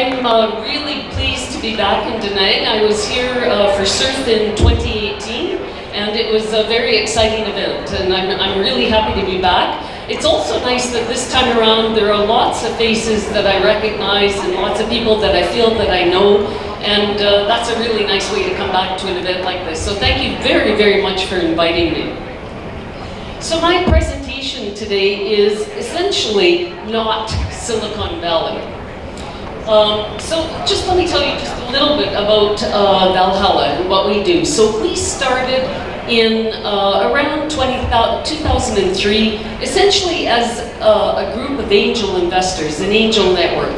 I'm really pleased to be back in Da Nang. I was here for Surf in 2018, and it was a very exciting event, and I'm really happy to be back. It's also nice that this time around there are lots of faces that I recognize and lots of people that I feel that I know, and that's a really nice way to come back to an event like this. So thank you very, very much for inviting me. So my presentation today is essentially not Silicon Valley. So just let me tell you just a little bit about Valhalla and what we do. So we started in around 2003, essentially as a group of angel investors, an angel network.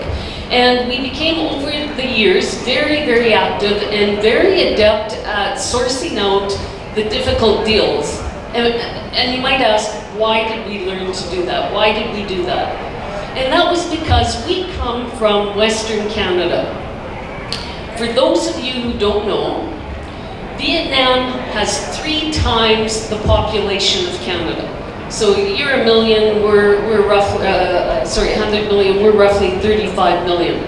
And we became, over the years, very, very active and very adept at sourcing out the difficult deals. And you might ask, why did we learn to do that? Why did we do that? And that was because we come from Western Canada. For those of you who don't know, Vietnam has 3 times the population of Canada. So you're a million, we're roughly, 100 million, we're roughly 35 million.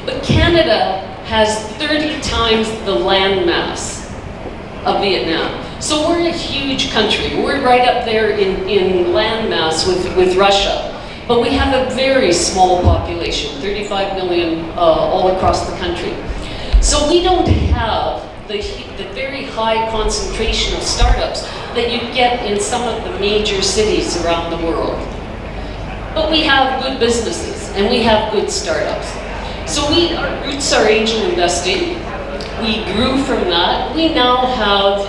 But Canada has 30 times the land mass of Vietnam. So we're a huge country. We're right up there in land mass with Russia. But we have a very small population, 35 million all across the country. So we don't have the very high concentration of startups that you get in some of the major cities around the world. But we have good businesses and we have good startups. So our roots are angel investing. We grew from that. We now have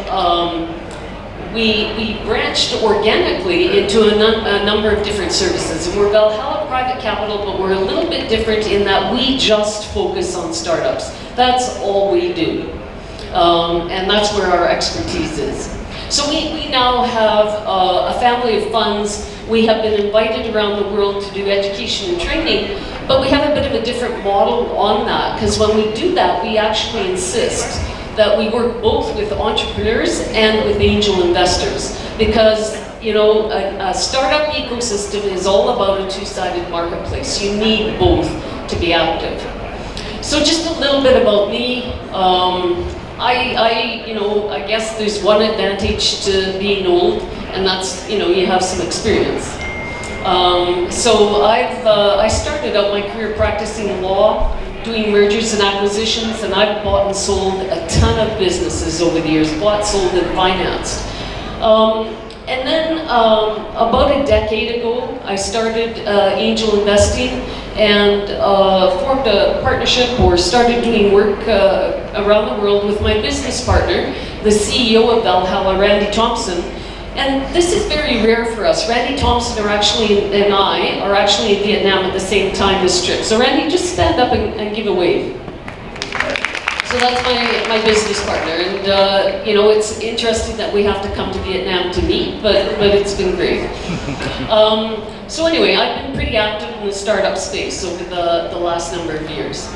we branched organically into a number of different services. And we're Valhalla Private Capital, but we're a little bit different in that we just focus on startups. That's all we do. And that's where our expertise is. So we now have a family of funds. We have been invited around the world to do education and training, but we have a bit of a different model on that, because when we do that, we actually insist that we work both with entrepreneurs and with angel investors, because a startup ecosystem is all about a two-sided marketplace. You need both to be active. So just a little bit about me. I guess there's one advantage to being old, and that's you have some experience. So I started out my career practicing law, doing mergers and acquisitions, and I've bought and sold a ton of businesses over the years, bought, sold, and financed. And then about a decade ago, I started angel investing and formed a partnership or started doing work around the world with my business partner, the CEO of Valhalla, Randy Thompson. And this is very rare for us. Randy Thompson and I are actually in Vietnam at the same time this trip. So Randy, just stand up and give a wave. So that's my business partner, and it's interesting that we have to come to Vietnam to meet, but it's been great. So anyway, I've been pretty active in the startup space over the last number of years.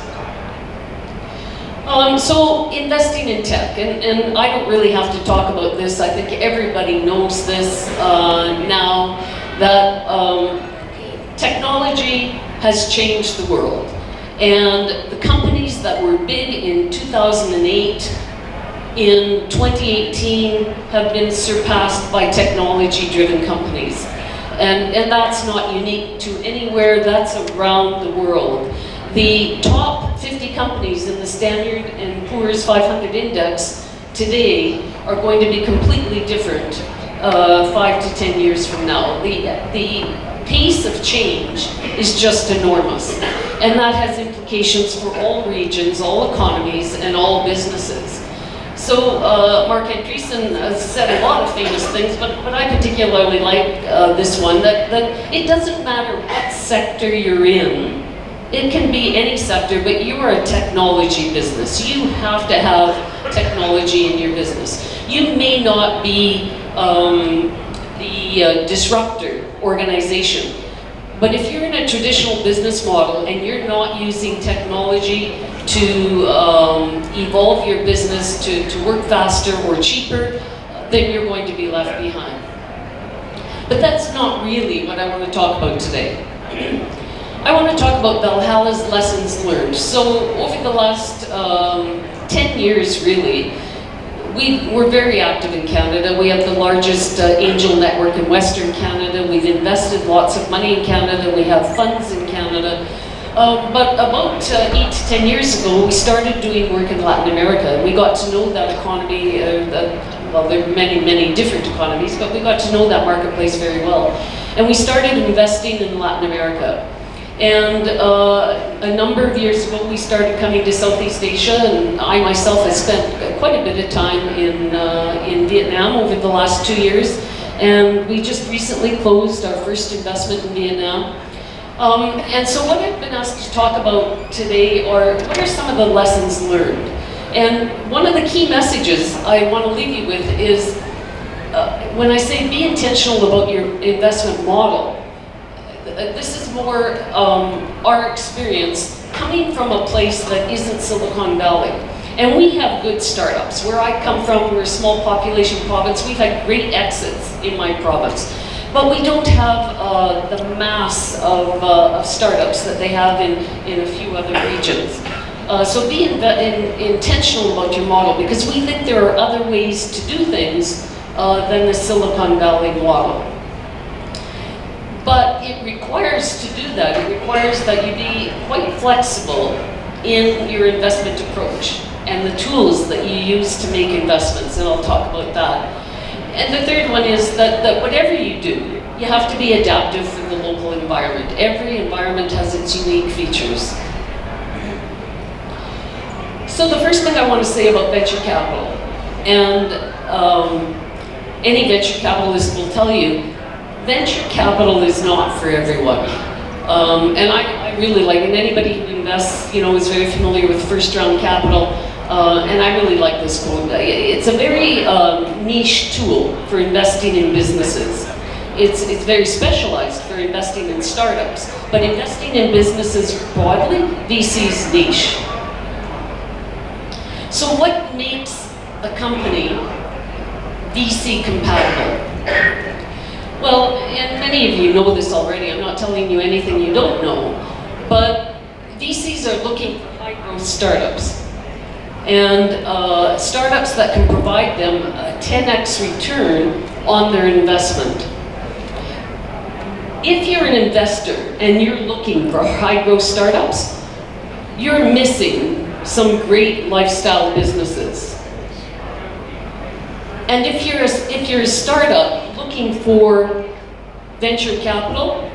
So investing in tech, and I don't really have to talk about this. I think everybody knows this now, that technology has changed the world. And the companies that were big in 2008, in 2018, have been surpassed by technology-driven companies. And that's not unique to anywhere, that's around the world. The top 50 companies in the Standard & Poor's 500 index today are going to be completely different 5 to 10 years from now. The pace of change is just enormous, and that has implications for all regions, all economies, and all businesses. So Mark Andreessen has said a lot of famous things, but I particularly like this one, that it doesn't matter what sector you're in. It can be any sector, but you are a technology business. You have to have technology in your business. You may not be the disruptor organization, but if you're in a traditional business model and you're not using technology to evolve your business to work faster or cheaper, then you're going to be left behind. But that's not really what I want to talk about today. I want to talk about Valhalla's lessons learned. So over the last 10 years, really, we're very active in Canada. We have the largest angel network in Western Canada. We've invested lots of money in Canada. We have funds in Canada. But about 8 to 10 years ago, we started doing work in Latin America. We got to know that economy, well, there are many, many different economies, but we got to know that marketplace very well. And we started investing in Latin America. And a number of years ago, we started coming to Southeast Asia, and I myself have spent quite a bit of time in Vietnam over the last 2 years. And we just recently closed our first investment in Vietnam. And so what I've been asked to talk about today are, what are some of the lessons learned? And one of the key messages I want to leave you with is, when I say be intentional about your investment model, this is more our experience coming from a place that isn't Silicon Valley. And we have good startups. Where I come from, we're a small population province. We've had great exits in my province. But we don't have the mass of startups that they have in a few other regions. So be intentional about your model, because we think there are other ways to do things than the Silicon Valley model. But it requires to do that. It requires that you be quite flexible in your investment approach and the tools that you use to make investments, and I'll talk about that. And the third one is that whatever you do, you have to be adaptive for the local environment. Every environment has its unique features. So the first thing I want to say about venture capital, and any venture capitalist will tell you, venture capital is not for everyone. And I really like it. And anybody who invests, you know, is very familiar with first round capital. And I really like this quote. It's a very niche tool for investing in businesses. It's very specialized for investing in startups. But investing in businesses broadly, VC's niche. So what makes a company VC compatible? Well, and many of you know this already. I'm not telling you anything you don't know. But VCs are looking for high-growth startups. And startups that can provide them a 10x return on their investment. If you're an investor and you're looking for high-growth startups, you're missing some great lifestyle businesses. And if you're a startup looking for venture capital,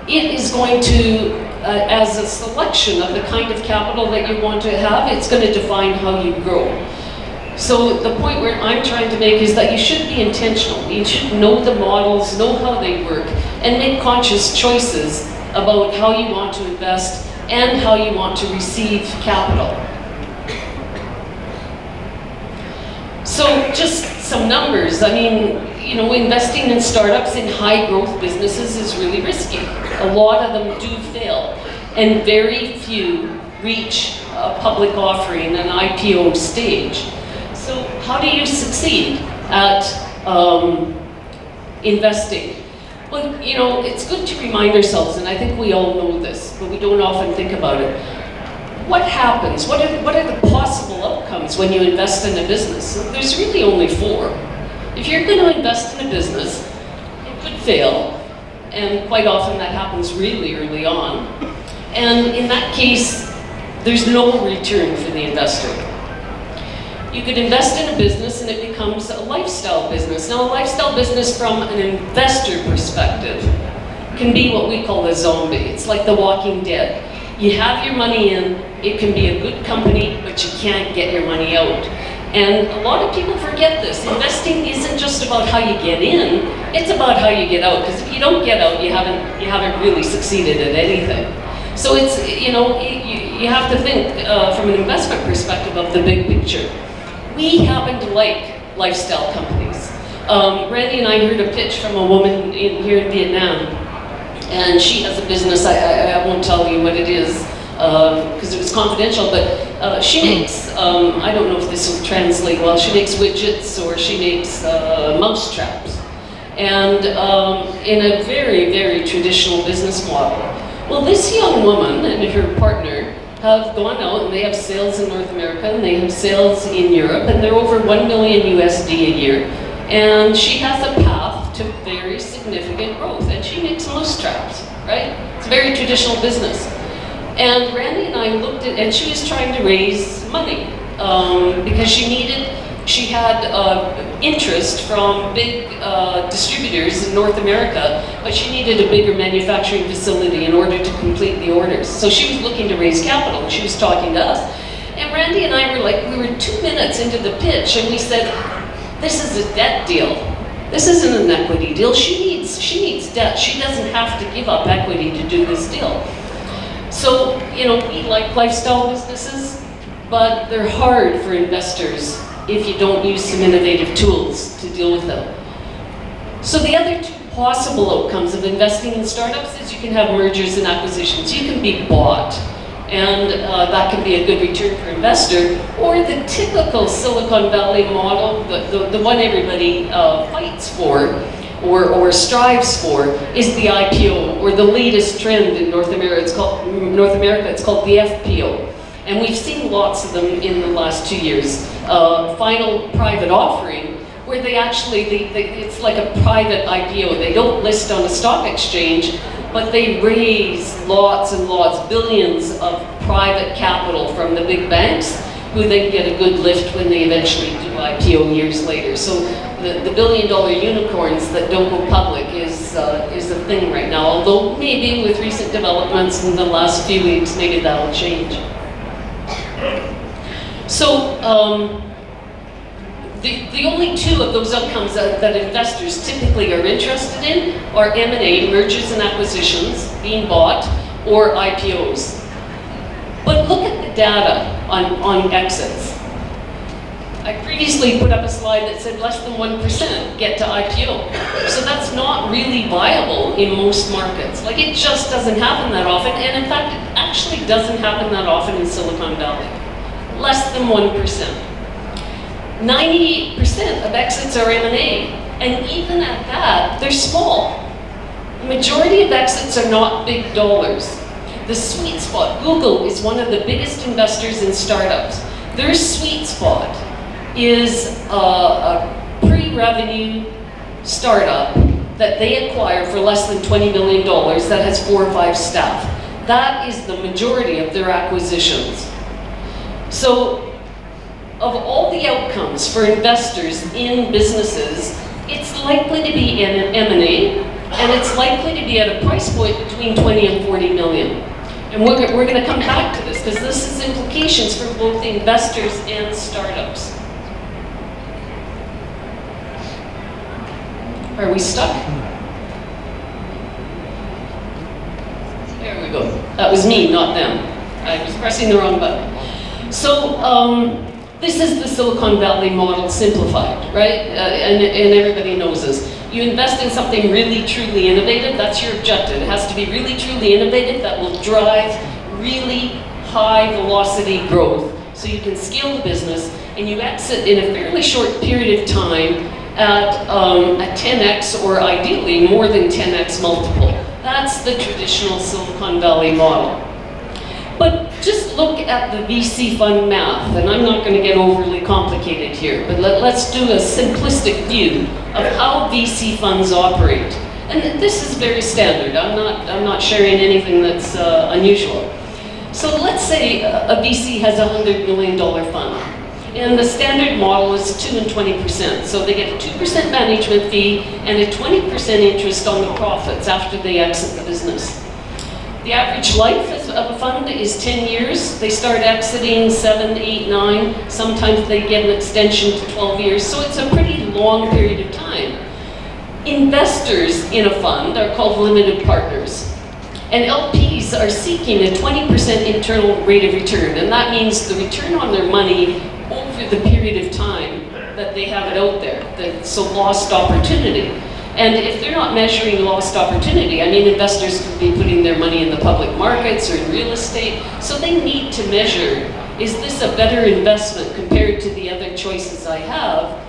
it is going to, as a selection of the kind of capital that you want to have, it's going to define how you grow. So the point where I'm trying to make is that you should be intentional. You should know the models, know how they work, and make conscious choices about how you want to invest and how you want to receive capital. So just some numbers. I mean, you know, investing in startups in high growth businesses is really risky. A lot of them do fail, and very few reach a public offering, an IPO stage. So how do you succeed at investing? Well, you know, it's good to remind ourselves, and I think we all know this, but we don't often think about it. What happens? What are the possible outcomes when you invest in a business? There's really only 4. If you're going to invest in a business, it could fail, and quite often that happens really early on. And in that case, there's no return for the investor. You could invest in a business and it becomes a lifestyle business. Now, a lifestyle business from an investor perspective can be what we call a zombie. It's like The Walking Dead. You have your money in, it can be a good company, but you can't get your money out. And a lot of people forget this. Investing isn't just about how you get in, it's about how you get out. Because if you don't get out, you haven't really succeeded at anything. So it's, you know, you have to think from an investment perspective of the big picture. We happen to like lifestyle companies. Randy and I heard a pitch from a woman here in Vietnam, and she has a business, I won't tell you what it is, because it was confidential, but she makes, I don't know if this will translate well, she makes widgets or she makes mouse traps. and in a very, very traditional business model. Well, this young woman and her partner have gone out and they have sales in North America and they have sales in Europe, and they're over 1 million USD a year. And she has a path to very significant growth, and she makes mouse traps, right? It's a very traditional business. And Randy and I looked at, and she was trying to raise money because she had interest from big distributors in North America, but she needed a bigger manufacturing facility in order to complete the orders. So she was looking to raise capital, and she was talking to us. And Randy and I were like, we were 2 minutes into the pitch, and we said, this is a debt deal. This isn't an equity deal. She needs debt. She doesn't have to give up equity to do this deal. So, you know, we like lifestyle businesses, but they're hard for investors if you don't use some innovative tools to deal with them. So the other two possible outcomes of investing in startups is you can have mergers and acquisitions. You can be bought, and that can be a good return for investor, or the typical Silicon Valley model, the one everybody fights for or strives for, is the IPO, or the latest trend in North America. It's called the FPO. And we've seen lots of them in the last 2 years. Final private offering, where they actually, it's like a private IPO. They don't list on a stock exchange, but they raise lots and lots, billions of private capital from the big banks, who then get a good lift when they eventually do IPO years later. So the billion-dollar unicorns that don't go public is a thing right now, although maybe with recent developments in the last few weeks, maybe that'll change. So the only two of those outcomes that investors typically are interested in are M&A, mergers and acquisitions, being bought, or IPOs. But look at the data on exits. I previously put up a slide that said less than 1% get to IPO. So that's not really viable in most markets. Like, it just doesn't happen that often, and in fact, it actually doesn't happen that often in Silicon Valley. Less than 1%. 98% of exits are M&A, and even at that, they're small. The majority of exits are not big dollars. The sweet spot, Google is one of the biggest investors in startups. Their sweet spot is a pre-revenue startup that they acquire for less than $20 million that has 4 or 5 staff. That is the majority of their acquisitions. So, of all the outcomes for investors in businesses, it's likely to be in an M&A, and it's likely to be at a price point between 20 and 40 million. And we're going to come back to this, because this has implications for both investors and startups. Are we stuck? There we go. That was me, not them. I was pressing the wrong button. So, this is the Silicon Valley model simplified, right? And everybody knows this. You invest in something really, truly innovative, that's your objective. It has to be really, truly innovative that will drive really high velocity growth so you can scale the business, and you exit in a fairly short period of time at a 10x, or ideally more than 10x multiple. That's the traditional Silicon Valley model. But just look at the VC fund math, and I'm not going to get overly complicated here, but let's do a simplistic view of how VC funds operate. And this is very standard. I'm not sharing anything that's unusual. So let's say a VC has a $100 million fund, and the standard model is 2 and 20%. So they get a 2% management fee and a 20% interest on the profits after they exit the business. The average life of a fund is 10 years. They start exiting 7, 8, 9. Sometimes they get an extension to 12 years. So it's a pretty long period of time. Investors in a fund are called limited partners. And LPs are seeking a 20% internal rate of return. And that means the return on their money over the period of time that they have it out there. So lost opportunity. And if they're not measuring lost opportunity, I mean, investors could be putting their money in the public markets or in real estate, so they need to measure, is this a better investment compared to the other choices I have?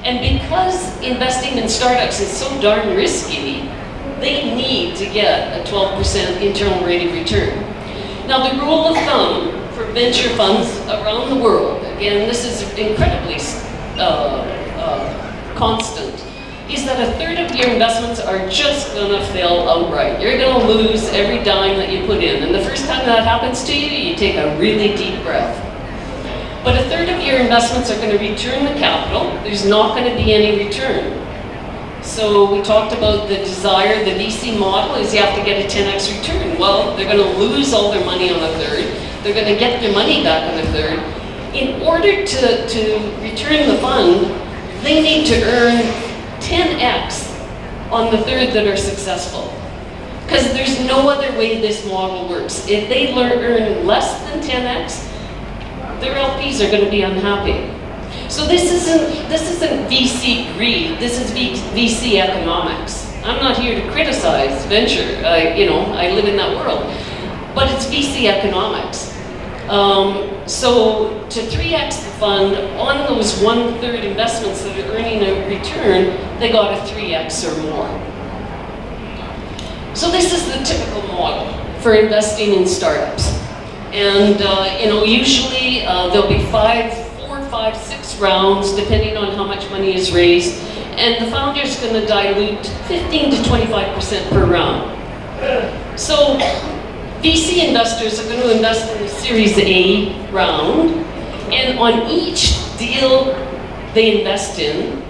And because investing in startups is so darn risky, they need to get a 12% internal rate of return. Now, the rule of thumb for venture funds around the world, again, this is incredibly constant, is that a third of your investments are just gonna fail outright. You're gonna lose every dime that you put in. And the first time that happens to you, you take a really deep breath. But a third of your investments are gonna return the capital. There's not gonna be any return. So we talked about the desire, the VC model is you have to get a 10x return. Well, they're gonna lose all their money on a third. They're gonna get their money back on a third. In order to return the fund, they need to earn 10x on the third that are successful. Because there's no other way this model works. If they earn less than 10x, their LPs are going to be unhappy. So this isn't VC greed. This is VC economics. I'm not here to criticize venture. I live in that world, but it's VC economics. So to 3x the fund on those 1/3 investments that are earning a return, they got a 3x or more. So this is the typical model for investing in startups. And usually there'll be 4, 5, 6 rounds, depending on how much money is raised, and the founder's going to dilute 15 to 25% per round. So VC investors are going to invest in the Series A round, and on each deal they invest in,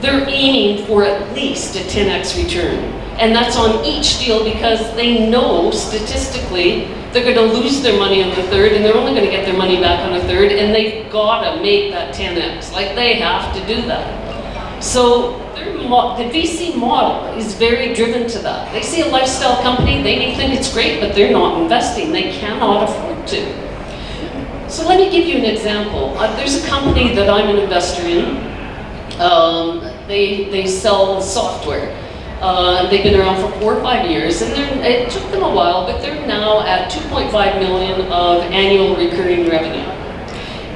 they're aiming for at least a 10x return. And that's on each deal because they know statistically they're going to lose their money on the third, and they're only going to get their money back on a third, and they've got to make that 10x. Like, they have to do that. So the VC model is very driven to that. They see a lifestyle company, they may think it's great, but they're not investing. They cannot afford to. So let me give you an example. There's a company that I'm an investor in. They sell software. They've been around for 4 or 5 years, and it took them a while, but they're now at 2.5 million of annual recurring revenue.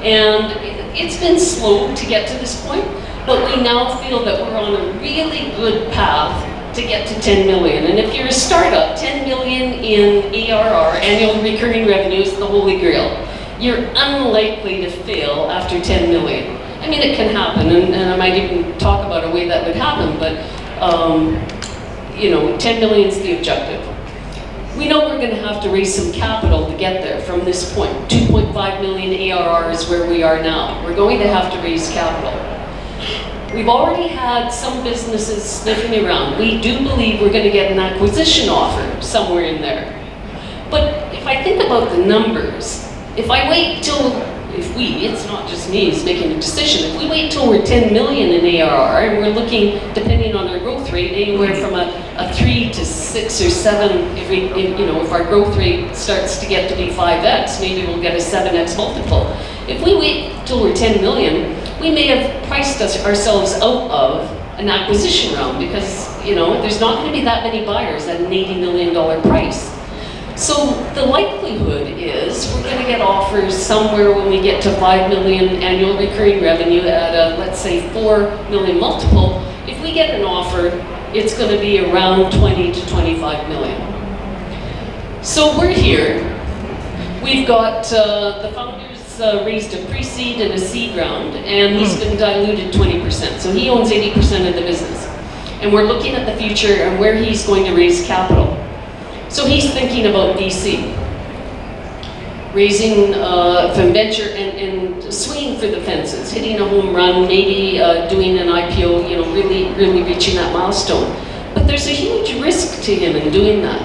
And it's been slow to get to this point, but we now feel that we're on a really good path to get to 10 million. And if you're a startup, 10 million in ARR, annual recurring revenue, is the holy grail. You're unlikely to fail after 10 million. I mean, it can happen, and I might even talk about a way that would happen, but 10 million is the objective. We know we're going to have to raise some capital to get there from this point. 2.5 million ARR is where we are now. We're going to have to raise capital. We've already had some businesses sniffing around. We do believe we're going to get an acquisition offer somewhere in there. But if I think about the numbers, if I wait till, it's not just me who's making a decision, if we wait till we're 10 million in ARR, and we're looking, depending on our growth rate, anywhere from a 3 to 6 or 7, if our growth rate starts to get to be 5x, maybe we'll get a 7x multiple. If we wait till we're 10 million, we may have priced ourselves out of an acquisition round because, there's not going to be that many buyers at an $80 million price. So the likelihood is we're going to get offers somewhere when we get to 5 million annual recurring revenue at a, let's say, 4 million multiple. If we get an offer, it's going to be around 20 to 25 million. So we're here. We've got the founders raised a pre-seed and a seed round, and he's been diluted 20%. So he owns 80% of the business. And we're looking at the future and where he's going to raise capital. So he's thinking about VC, raising from venture and swinging for the fences, hitting a home run, maybe doing an IPO, really reaching that milestone. But there's a huge risk to him in doing that.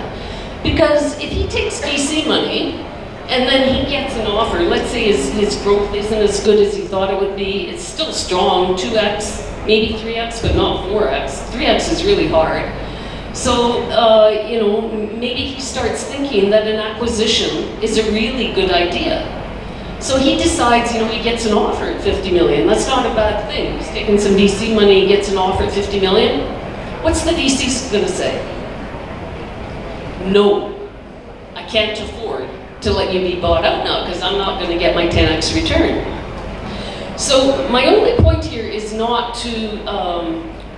Because if he takes VC money, and then he gets an offer, let's say his growth isn't as good as he thought it would be, it's still strong, 2x, maybe 3x, but not 4x. 3x is really hard. So, maybe he starts thinking that an acquisition is a really good idea. So he decides, he gets an offer at 50 million. That's not a bad thing. He's taking some VC money, he gets an offer at 50 million. What's the VC going to say? No, I can't afford to let you be bought out now because I'm not going to get my 10x return. So my only point here is not to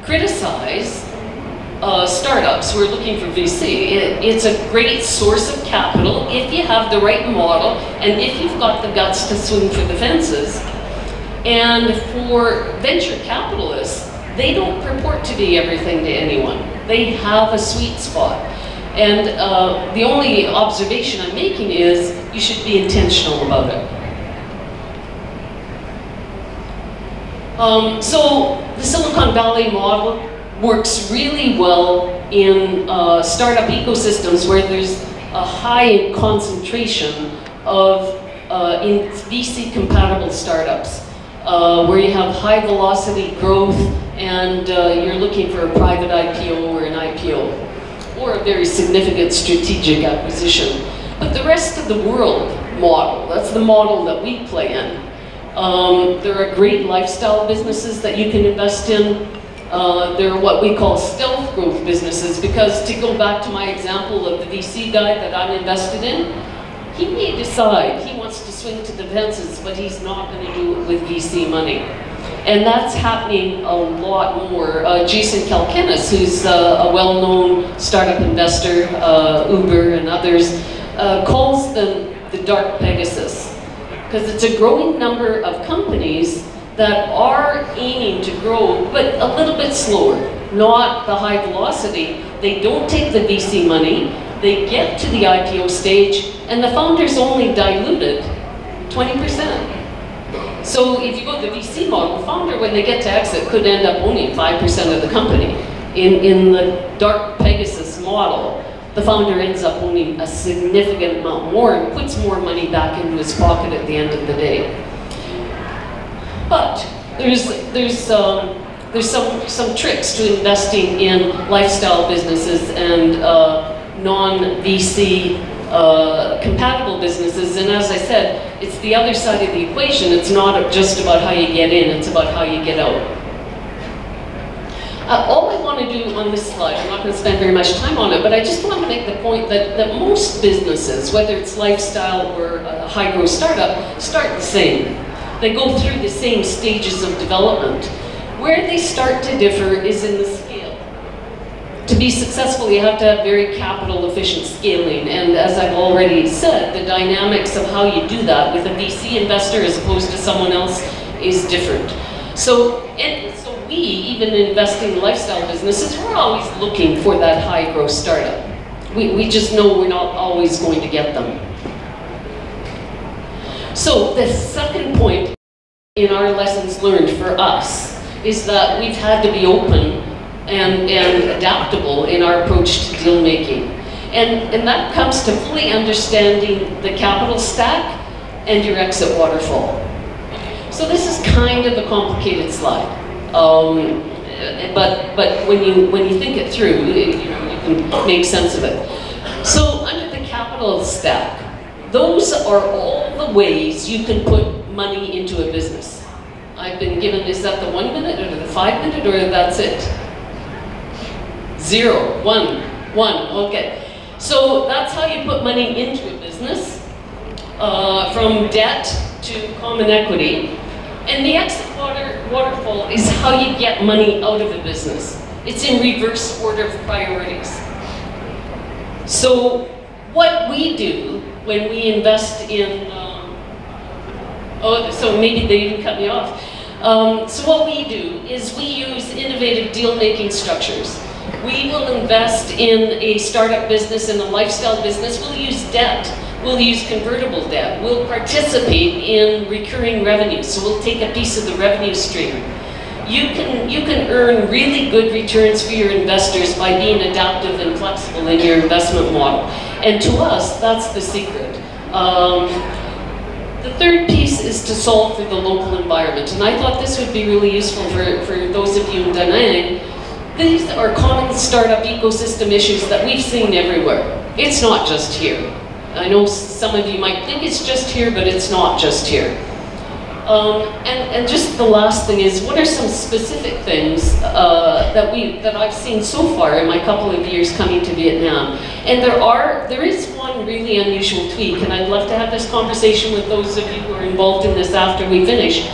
criticize startups who are looking for VC. It's a great source of capital if you have the right model and if you've got the guts to swing for the fences. And for venture capitalists, they don't purport to be everything to anyone. They have a sweet spot. And the only observation I'm making is you should be intentional about it. So the Silicon Valley model works really well in startup ecosystems where there's a high concentration of in VC-compatible startups, where you have high velocity growth and you're looking for a private IPO or an IPO, or a very significant strategic acquisition. But the rest of the world model, that's the model that we play in. There are great lifestyle businesses that you can invest in. There are what we call stealth growth businesses, because to go back to my example of the VC guy that I'm invested in, he may decide he wants to swing to the fences, but he's not going to do it with VC money. And that's happening a lot more. Jason Kalkenis, who's a well-known startup investor, Uber and others, calls them the dark Pegasus, because it's a growing number of companies that are aiming to grow, but a little bit slower, not the high velocity. They don't take the VC money, they get to the IPO stage, and the founders only diluted 20%. So if you go to the VC model, the founder, when they get to exit, could end up owning 5% of the company. In the dark Pegasus model, the founder ends up owning a significant amount more and puts more money back into his pocket at the end of the day. But there's some tricks to investing in lifestyle businesses and non-VC compatible businesses, and as I said, it's the other side of the equation. It's not just about how you get in, it's about how you get out. All I want to do on this slide, I'm not going to spend very much time on it, but I just want to make the point that most businesses, whether it's lifestyle or a high-growth startup, start the same. They go through the same stages of development. Where they start to differ is in the scale. To be successful, you have to have very capital-efficient scaling, and as I've already said, the dynamics of how you do that with a VC investor as opposed to someone else is different. So we, even investing in lifestyle businesses, we're always looking for that high-growth startup. We just know we're not always going to get them. So the second point in our lessons learned for us is that we've had to be open and adaptable in our approach to deal making. And that comes to fully understanding the capital stack and your exit waterfall. So this is kind of a complicated slide. But when you think it through, you can make sense of it. So under the capital stack, those are all the ways you can put money into a business. I've been given, is that the 1 minute or the 5 minute, or that's it? 0, 1, okay. So that's how you put money into a business, from debt to common equity. And the exit waterfall is how you get money out of a business. It's in reverse order of priorities. So what we do when we invest in, so maybe they didn't cut me off. So what we do is we use innovative deal-making structures. We will invest in a startup business, in a lifestyle business. We'll use debt. We'll use convertible debt. We'll participate in recurring revenue. So we'll take a piece of the revenue stream. You can earn really good returns for your investors by being adaptive and flexible in your investment model. And to us, that's the secret. The third piece is to solve for the local environment. And I thought this would be really useful for those of you in Da Nang. These are common startup ecosystem issues that we've seen everywhere. It's not just here. I know some of you might think it's just here, but it's not just here. And just the last thing is, what are some specific things that I've seen so far in my couple of years coming to Vietnam? And there is one really unusual tweak, and I'd love to have this conversation with those of you who are involved in this after we finish.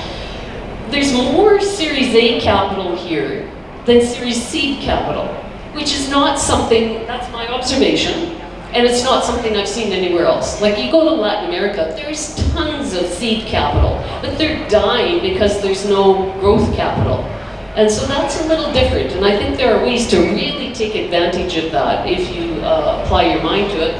there's more Series A capital here than Series Seed capital, which is not something, that's my observation, and it's not something I've seen anywhere else. Like, you go to Latin America, there's tons of seed capital, but they're dying because there's no growth capital. And so that's a little different, and I think there are ways to really take advantage of that if you apply your mind to it.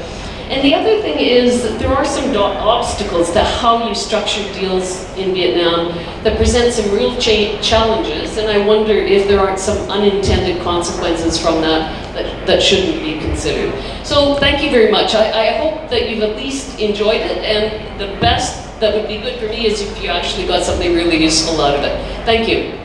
And the other thing is that there are some obstacles to how you structure deals in Vietnam that present some real challenges, and I wonder if there aren't some unintended consequences from that shouldn't be considered. So thank you very much. I hope that you've at least enjoyed it, and the best that would be good for me is if you actually got something really useful out of it. Thank you.